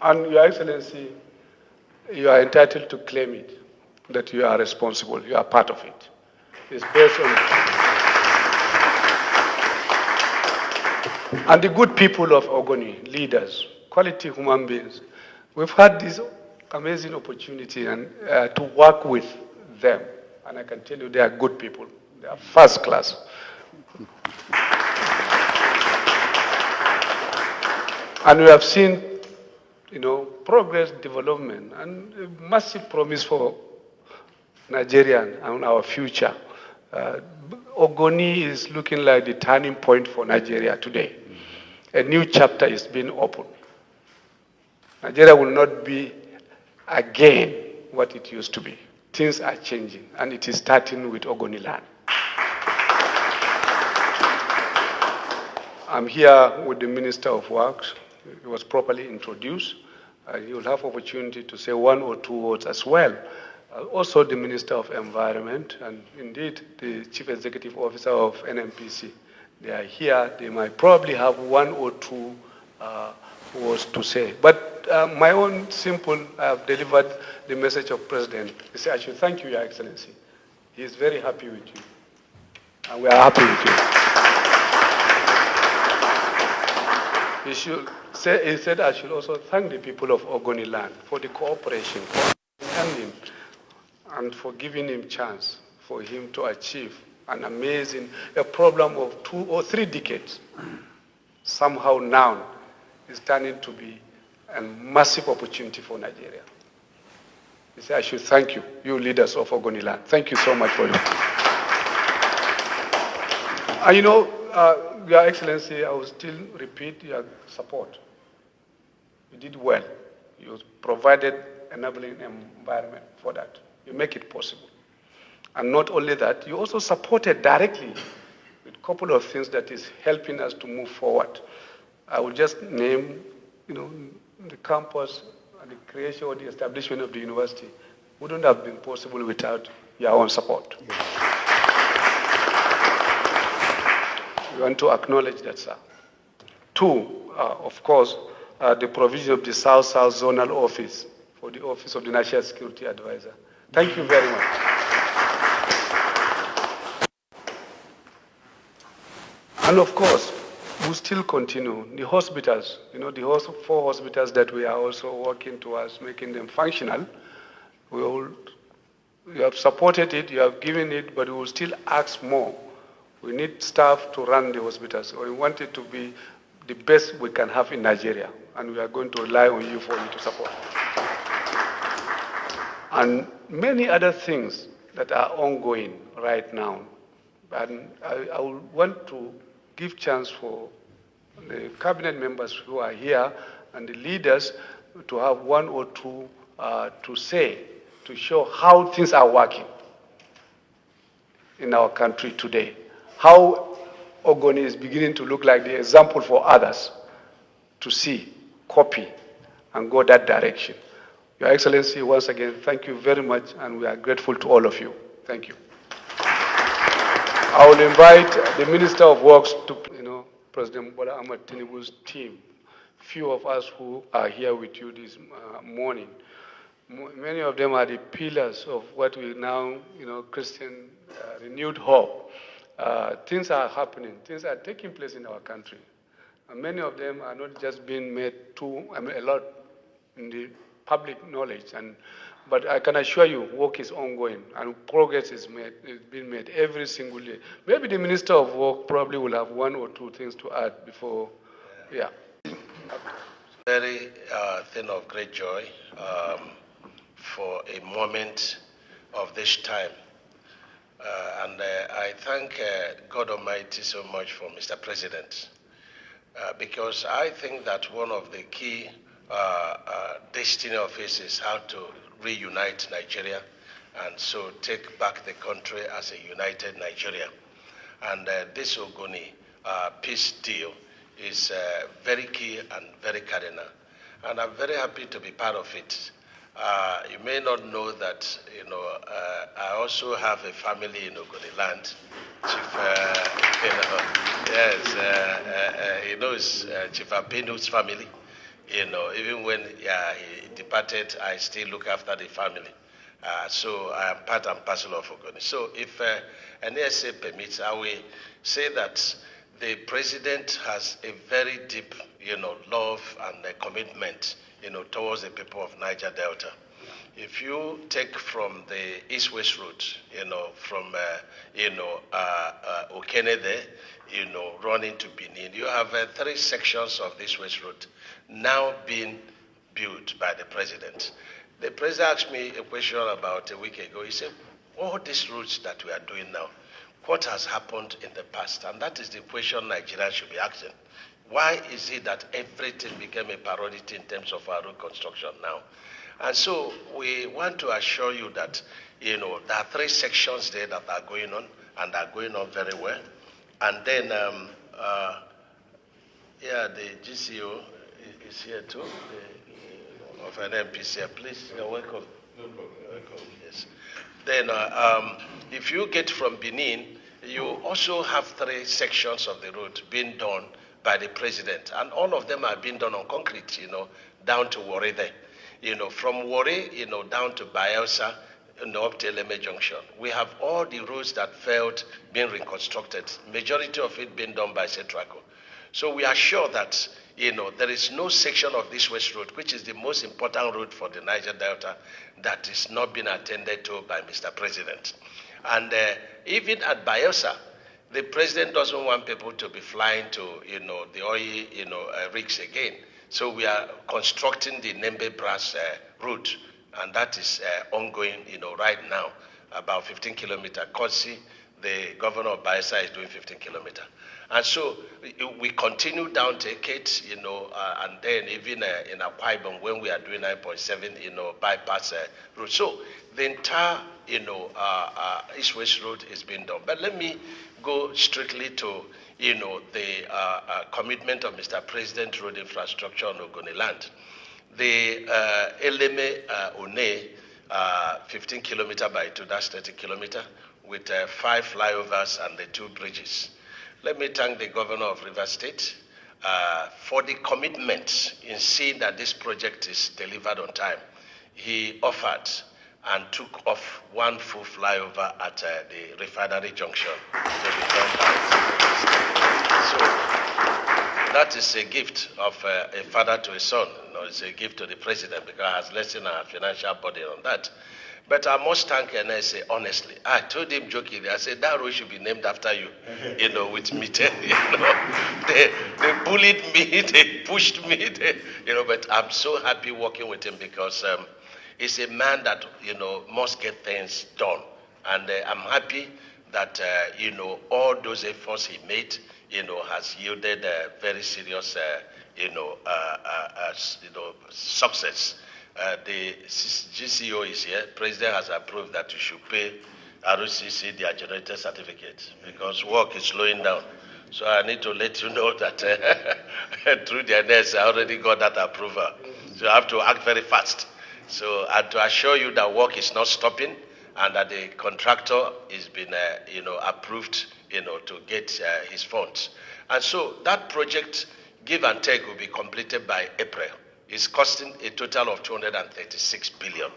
And Your Excellency, you are entitled to claim it, that you are responsible, you are part of it. It's based on... And the good people of Ogoni, leaders, quality human beings, we've had this amazing opportunity to work with them. And I can tell you they are good people. They are first class. And we have seen, progress, development, and a massive promise for Nigeria and our future. Ogoni is looking like the turning point for Nigeria today. A new chapter is being opened. Nigeria will not be again what it used to be. Things are changing, and it is starting with Ogoni land. I'm here with the Minister of Works. He was properly introduced. He will have opportunity to say one or two words as well. Also the Minister of Environment, and indeed the Chief Executive Officer of NMPC. They are here. They might probably have one or two words to say. But my own simple, I have delivered the message of President. He said, I should thank you, Your Excellency. He is very happy with you. And we are happy with you. He said, I should also thank the people of Ogoni land for the cooperation, for understanding, and for giving him chance for him to achieve an amazing, a problem of 2 or 3 decades. Somehow now is turning to be a massive opportunity for Nigeria. He said, I should thank you, you leaders of Ogoni land. Thank you so much for it. And Your Excellency, I will still repeat your support. You did well. You provided enabling environment for that. You make it possible. And not only that, you also supported directly with a couple of things that is helping us to move forward. I will just name, the campus and the creation or the establishment of the university wouldn't have been possible without your own support. Yes. We want to acknowledge that, sir. 2, of course, the provision of the South-South Zonal Office for the Office of the National Security Advisor. Thank you very much. And of course, we still continue. The hospitals, the 4 hospitals that we are also working towards making them functional, you have supported it, you have given it, but we will still ask more. We need staff to run the hospitals. We want it to be the best we can have in Nigeria, and we are going to rely on you for you to support. And many other things that are ongoing right now. And I would want to give chance for the cabinet members who are here and the leaders to have one or two to say, to show how things are working in our country today. How Ogoni is beginning to look like the example for others to see, copy, and go that direction. Your Excellency, once again, thank you very much, and we are grateful to all of you. Thank you. I will invite the Minister of Works to, President Bola Ahmed Tinubu's team. Few of us who are here with you this morning. Many of them are the pillars of what we now, Christian renewed hope. Things are happening. Things are taking place in our country. And many of them are not just being made a lot in the public knowledge. But I can assure you, work is ongoing and progress is being made every single day. Maybe the Minister of Work probably will have 1 or 2 things to add before, yeah. Very thing of great joy for a moment of this time. And I thank God Almighty so much for Mr. President, because I think that one of the key destiny of his is how to reunite Nigeria and so take back the country as a united Nigeria. And this Ogoni peace deal is very key and very cardinal. And I'm very happy to be part of it. You may not know that, I also have a family in Ogoni land. Chief, yes, he knows Chief Abenu's family. even when he departed, I still look after the family. So I am part and parcel of Ogoni. So if an ESA permits, I will say that the president has a very deep, love and commitment, towards the people of Niger Delta. If you take from the east-west route, from, Okene there, running to Benin, you have 3 sections of this west route now being built by the president. The president asked me a question about a week ago. He said, all these routes that we are doing now, what has happened in the past? And that is the question Nigerians should be asking. Why is it that everything became a priority in terms of our road construction now? And so we want to assure you that, there are 3 sections there that are going on, and are going on very well. And then, the GCO is here too, of an MPC. Please, you're welcome. No problem. Welcome. Yes. Then, if you get from Benin, you also have 3 sections of the road being done by the president, and all of them are being done on concrete, down to Warri there. From Warri, down to Bayelsa, up to Eleme Junction. We have all the roads that failed being reconstructed, majority of it being done by Setraco. So we are sure that, there is no section of this West Road, which is the most important road for the Niger Delta, that is not being attended to by Mr. President. And even at Bayelsa, the president doesn't want people to be flying to, the oil, rigs again. So we are constructing the Nembe Brass route, and that is ongoing, right now, about 15 kilometers. Kosi, the governor of Bayelsa, is doing 15 kilometers. And so we continue down to Ekate, and then even in Akwa Ibom, when we are doing 9.7, bypass route. So the entire, East-West road is being done. But let me go strictly to, the commitment of Mr. President road infrastructure on Ogoni land. The Eleme One, 15 kilometers by 2, that's 30 kilometers, with 5 flyovers and the 2 bridges. Let me thank the governor of Rivers State for the commitment in seeing that this project is delivered on time. He offered and took off 1 full flyover at the refinery junction to be done by. So that is a gift of a father to a son. It's a gift to the president because it has lessened our financial burden on that. But I must thank NSA, honestly. I told him jokingly, I said, that road should be named after you, with me. They bullied me, they pushed me, but I'm so happy working with him because he's a man that, must get things done. And I'm happy that, all those efforts he made, has yielded very serious, success. The GCO is here. President has approved that you should pay ROCC their generator certificate because work is slowing down. So I need to let you know that through the NS, I already got that approval. So I have to act very fast. So and to assure you that work is not stopping and that the contractor has been, approved, to get his funds. And so that project, give and take, will be completed by April. It's costing a total of 236 billion,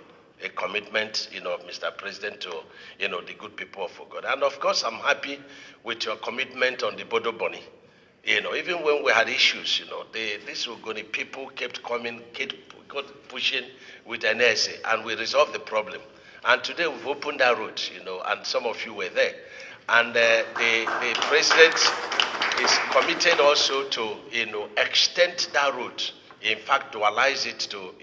a commitment, of Mr. President to, the good people of Ogoni. And of course, I'm happy with your commitment on the Bodo Boni. Even when we had issues, these Ogoni people kept coming, kept pushing with NSA, and we resolved the problem. And today we've opened that route, and some of you were there. And the president is committed also to, extend that route. In fact, dualize it to,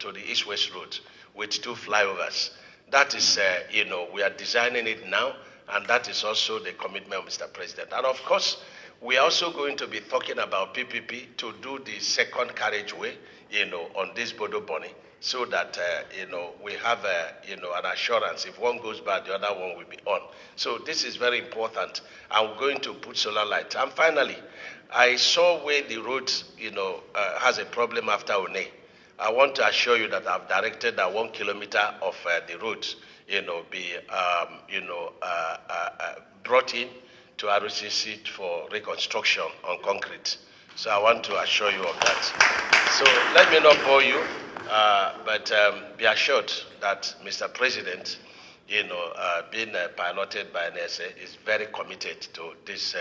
to the East-West route with 2 flyovers. That is, we are designing it now, and that is also the commitment of Mr. President. And of course, we are also going to be talking about PPP to do the second carriageway, on this Bodo Boni, so that, we have, an assurance. If one goes bad, the other one will be on. So this is very important. And we're going to put solar light. And finally, I saw where the road, has a problem after One. I want to assure you that I've directed that 1 kilometer of the road, be, brought in to ROCC for reconstruction on concrete. So I want to assure you of that. So let me not bore you, but be assured that Mr. President, being piloted by NSA, is very committed to this,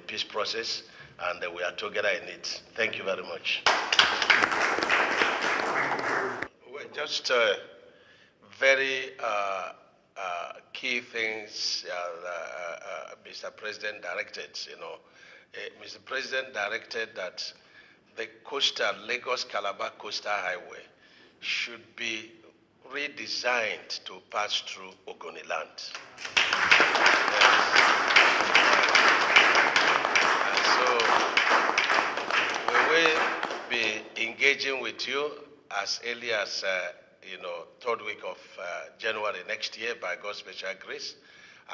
peace process, and we are together in it. Thank you very much. Well, just very key things Mr. President directed, Mr. President directed that the Lagos-Calabar Coastal Highway should be redesigned to pass through Ogoni land. Yes. And so we will be engaging with you as early as third week of January next year by God's special grace,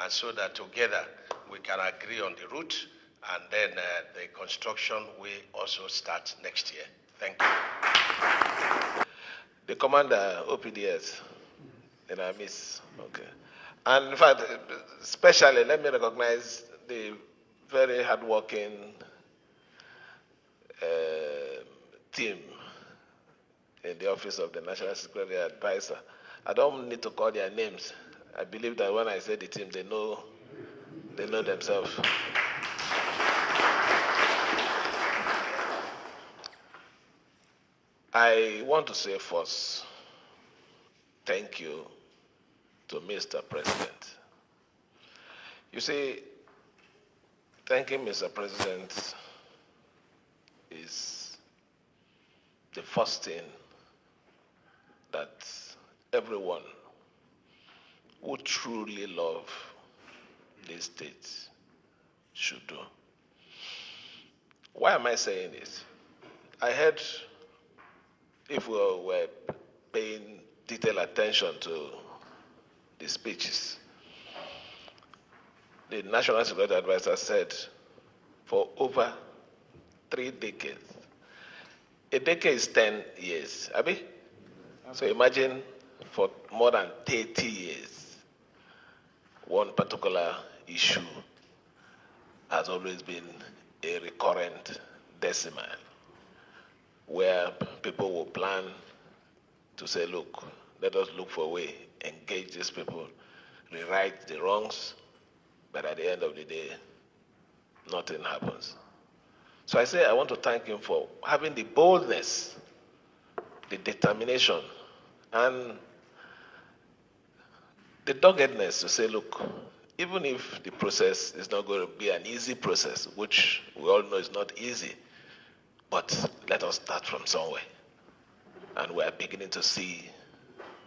and so that together we can agree on the route, and then the construction will also start next year. Thank you. The commander, OPDS, in our midst. Okay. And in fact, especially, let me recognize the very hardworking team in the office of the National Security Advisor. I don't need to call their names. I believe that when I say the team, they know themselves. I want to say first, thank you to Mr. President. You see, thanking Mr. President is the first thing that everyone who truly love this state should do. Why am I saying this? I heard, if we were paying detailed attention to the speeches, the National Security Advisor said for over 3 decades. A decade is 10 years, Abi? So imagine for more than 30 years, one particular issue has always been a recurrent decimal, where people will plan to say, look, let us look for a way, engage these people, rewrite the wrongs, but at the end of the day, nothing happens. So I say I want to thank him for having the boldness, the determination, and the doggedness to say, look, even if the process is not going to be an easy process, which we all know is not easy, but let us start from somewhere. And we are beginning to see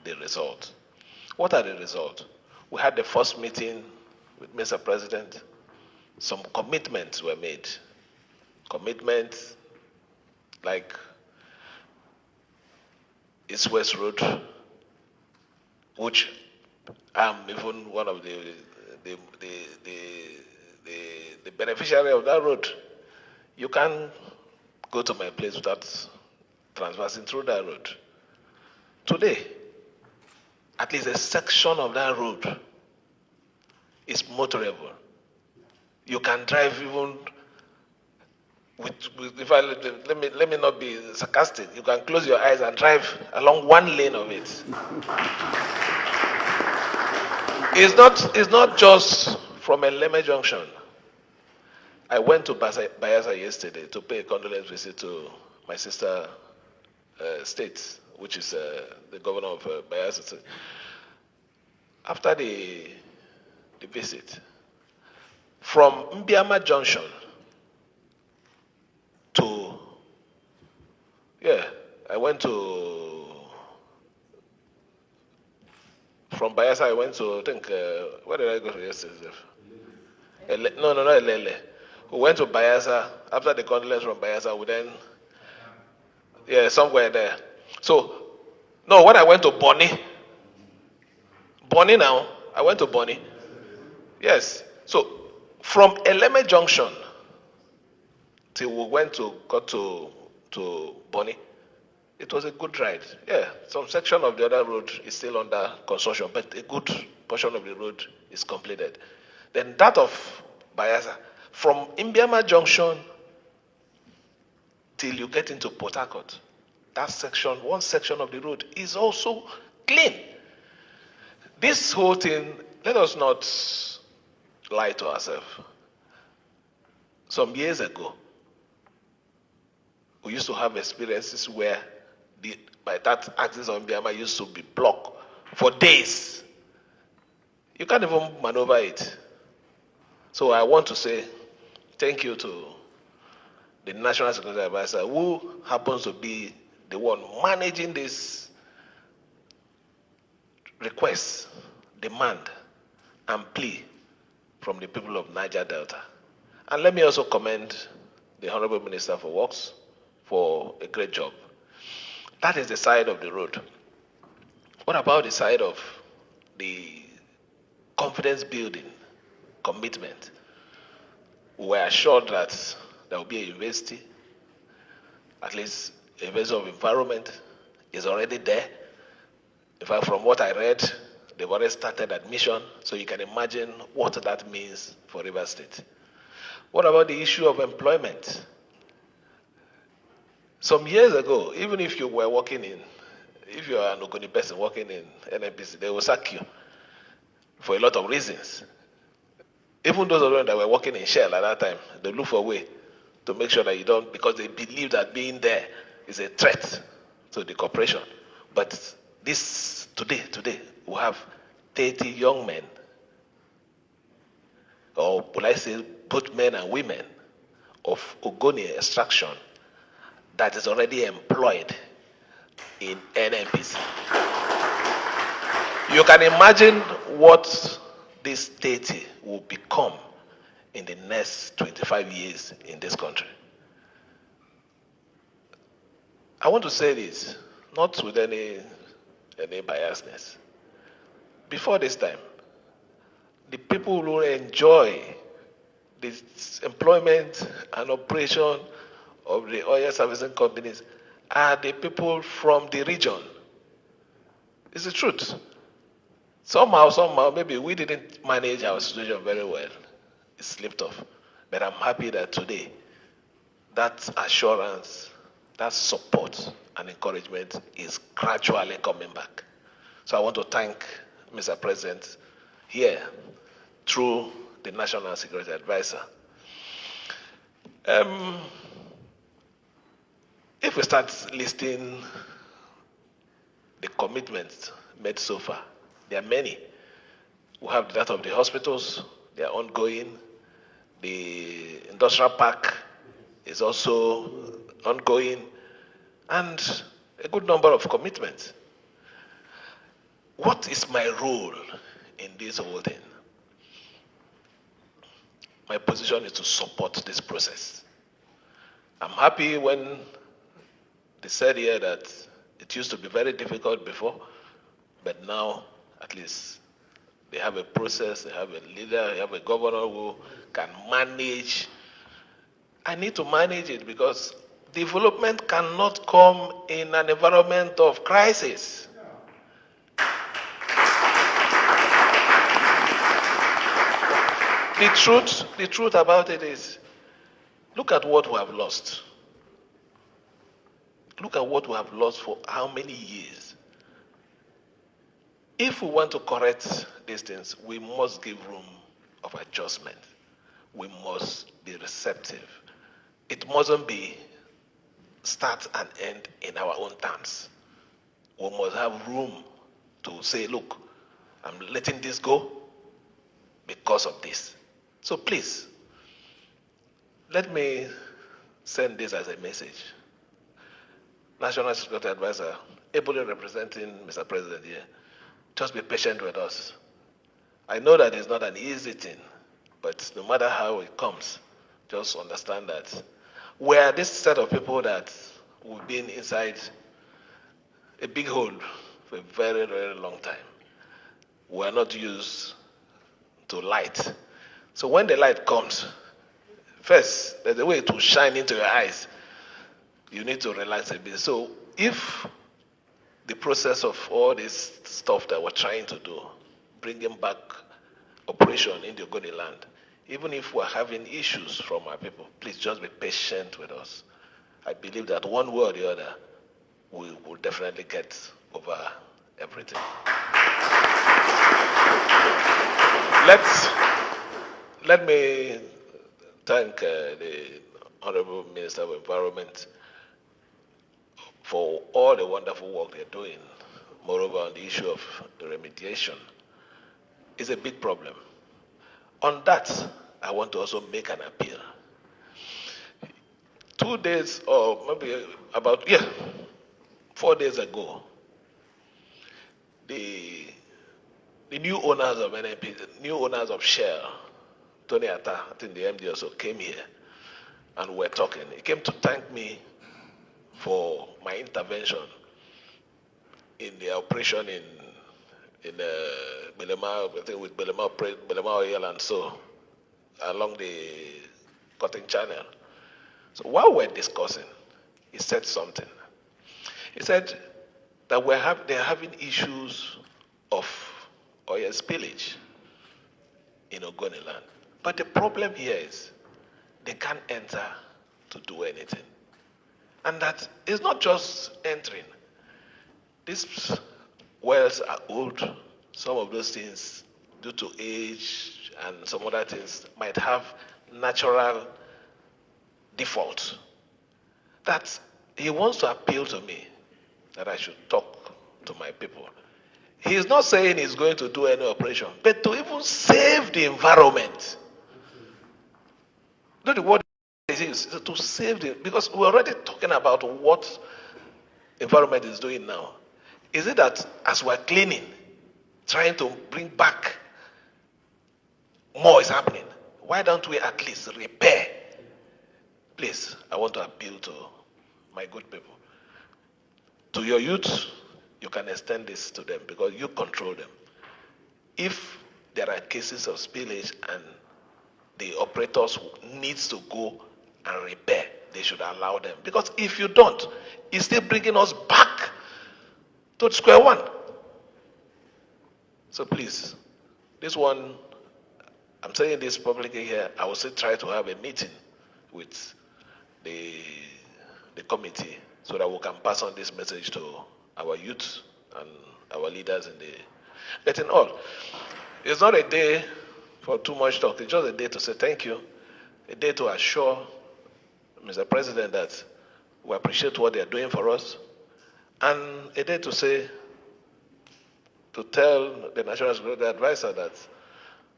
the result. What are the results? We had the first meeting with Mr. President. Some commitments were made. Commitments like East West Road, which I'm even one of the beneficiary of that road. You can't go to my place without transversing through that road. Today, at least a section of that road is motorable. You can drive even let me not be sarcastic. You can close your eyes and drive along one lane of it. It's not just from Eleme Junction. I went to Bayelsa yesterday to pay a condolence visit to my sister state, which is the governor of Bayelsa. After the visit, from Mbiama Junction to, I went to, from Bayelsa I went to, I think, where did I go to yesterday? No, not Elele. We went to Bayelsa. After the condolence from Bayelsa, we then, somewhere there. So, no, when I went to Bonny now, I went to Bonny. Yes. So, from Eleme Junction till we got to Bonny, it was a good ride. Yeah, some section of the other road is still under construction, but a good portion of the road is completed. Then that of Bayelsa, from Mbiama Junction till you get into Port Harcourt. That section, one section of the road is also clean. This whole thing, let us not lie to ourselves. Some years ago, we used to have experiences where by that axis on Biama used to be blocked for days. You can't even maneuver it. So I want to say thank you to the National Security Advisor, who happens to be the one managing this request, demand, and plea from the people of Niger Delta. And let me also commend the Honorable Minister for Works for a great job. That is the side of the road. What about the side of the confidence building, commitment? We were assured that there will be a university, at least a university of environment is already there. In fact, from what I read, they've already started admission, so you can imagine what that means for Rivers State. What about the issue of employment? Some years ago, even if you were working if you are an Ogoni person working in NNPC, they will sack you for a lot of reasons. Even those of them that were working in Shell at that time, they look for a way to make sure that you don't, because they believe that being there is a threat to the corporation. But this, today, we have 30 young men, or will I say both men and women, of Ogoni extraction that is already employed in NNPC. You can imagine what this 30 will become in the next 25 years in this country. I want to say this, not with any biasness. Before this time, the people who enjoy this employment and operation of the oil servicing companies are the people from the region. It's the truth. Somehow, maybe we didn't manage our situation very well. It slipped off. But I'm happy that today, that assurance, that support and encouragement is gradually coming back. So I want to thank Mr. President here through the National Security Advisor. If we start listing the commitments made so far, there are many. We have that of the hospitals, they are ongoing. The industrial park is also ongoing, and a good number of commitments. What is my role in this whole thing? My position is to support this process. I'm happy when they said here that it used to be very difficult before, but now at least they have a process, they have a leader, they have a governor who can manage. I need to manage it because development cannot come in an environment of crisis. The truth about it is, look at what we have lost. Look at what we have lost for how many years. If we want to correct these things, we must give room of adjustment. We must be receptive. It mustn't be start and end in our own terms. We must have room to say, look, I'm letting this go because of this. So please, let me send this as a message. National Security Advisor, ably representing Mr. President here, just be patient with us. I know that it's not an easy thing, but no matter how it comes, just understand that we are this set of people that we've been inside a big hole for a very, very long time. We are not used to light. So when the light comes, first, there's a way to shine into your eyes. You need to relax a bit. So if the process of all this stuff that we're trying to do, bringing back operation in the Ogoni land, even if we're having issues from our people, please just be patient with us. I believe that one way or the other, we will definitely get over everything. Let me thank the Honorable Minister of Environment for all the wonderful work they're doing. Moreover, on the issue of the remediation, it's a big problem. On that, I want to also make an appeal. 2 days, or maybe about 4 days ago, the new owners of NNP, the new owners of Shell, Tony Atta, I think the MD also came here and we're talking. He came to thank me for my intervention in the operation in Belema, I think with Belema Oil and so, along the cutting channel. So while we're discussing, he said something. He said that they're having issues of oil spillage in Ogoniland. But the problem here is they can't enter to do anything. And that is not just entering. These wells are old. Some of those things, due to age and some other things, might have natural default. That he wants to appeal to me that I should talk to my people. He's not saying he's going to do any operation, but to even save the environment. Not the word is to save the, because we're already talking about what environment is doing now. Is it that as we're cleaning, trying to bring back, more is happening? Why don't we at least repair? Please, I want to appeal to my good people. To your youth, you can extend this to them because you control them. If there are cases of spillage and the operators needs to go and repair, they should allow them. Because if you don't, it's still bringing us back to square one. So please, this one, I'm saying this publicly here, I will still try to have a meeting with the committee so that we can pass on this message to our youth and our leaders in the... But in all, it's not a day for too much talk. It's just a day to say thank you, a day to assure Mr. President that we appreciate what they are doing for us, and a day to say, to tell the National Security Advisor that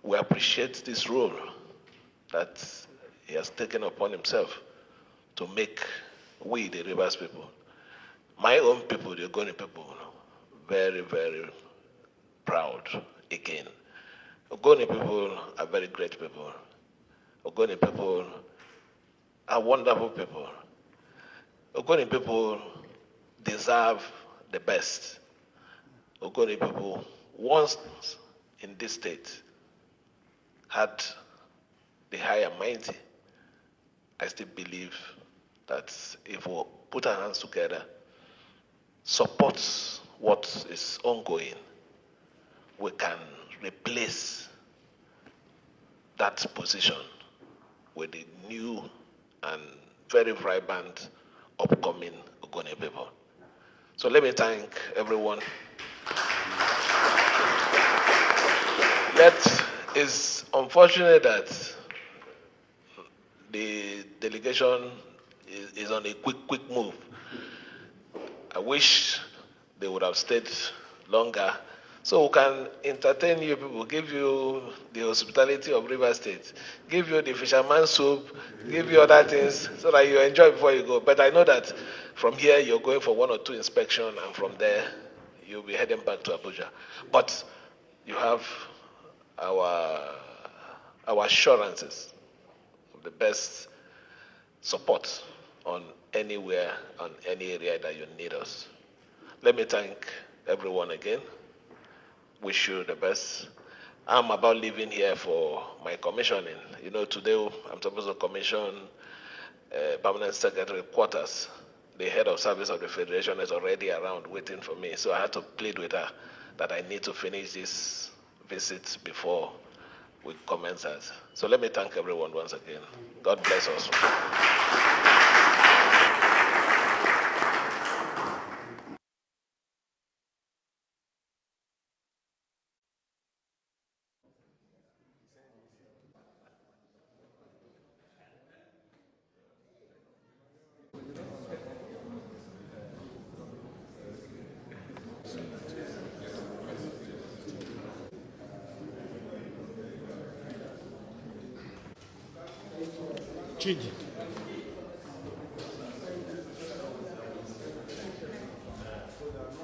we appreciate this role that he has taken upon himself to make we, the Rivers people, my own people, the Ogoni people, very, very proud again. Ogoni people are very great people. Ogoni people are wonderful people. Ogoni people deserve the best. Ogoni people, once in this state, had the high and mighty. I still believe that if we put our hands together, support what is ongoing, we can replace that position with the new and very vibrant upcoming Ogoni people. So let me thank everyone. It's unfortunate that the delegation is on a quick move. I wish they would have stayed longer so we can entertain you people, give you the hospitality of River State, give you the fisherman soup, give you other things so that you enjoy before you go. But I know that from here you're going for 1 or 2 inspections, and from there you'll be heading back to Abuja. But you have our assurances of the best support on anywhere, on any area that you need us. Let me thank everyone again. Wish you the best. I'm about leaving here for my commissioning. You know, today I'm supposed to commission permanent secretary quarters. The head of service of the Federation is already around waiting for me. So I had to plead with her that I need to finish this visit before we commence that. So let me thank everyone once again. God bless us. changing.